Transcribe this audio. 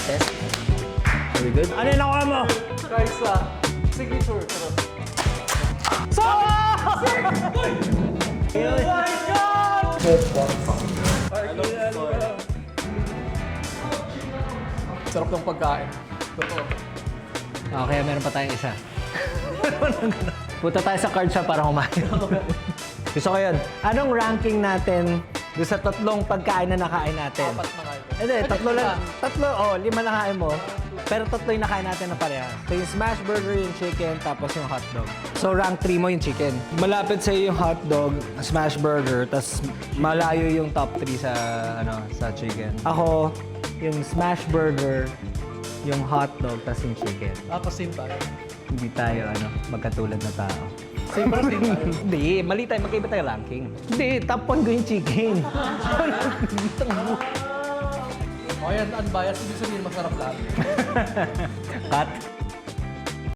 test. Are we good? Ano yung nakuha mo? Guys, signature. Sarap ng pagkain. Totoo. Okay, meron pa tayong isa. Punta tayo sa card shop para kumain. Gusto ko yun. Anong ranking natin doon sa tatlong pagkain na nakain natin? Apat na kayo. Hindi, tatlo lang. Tatlo, lima na kain mo. Pero tatlo yung nakain natin na pareha. So yung smash burger, yung chicken, tapos yung hotdog. So rank 3 mo yung chicken. Malapit sa'yo yung hotdog, smash burger, tapos malayo yung top 3 sa chicken. Ako, yung smash burger, yung hotdog, tapos yung chicken. Tapos same tayo. Hindi tayo magkatulad na tao. Same para same tayo. Hindi, mali tayo. Magkaiba tayo ranking. Hindi, top 1 ko yung chicken. O yan, unbiased. Ibig sabihin masarap lahat. Cut.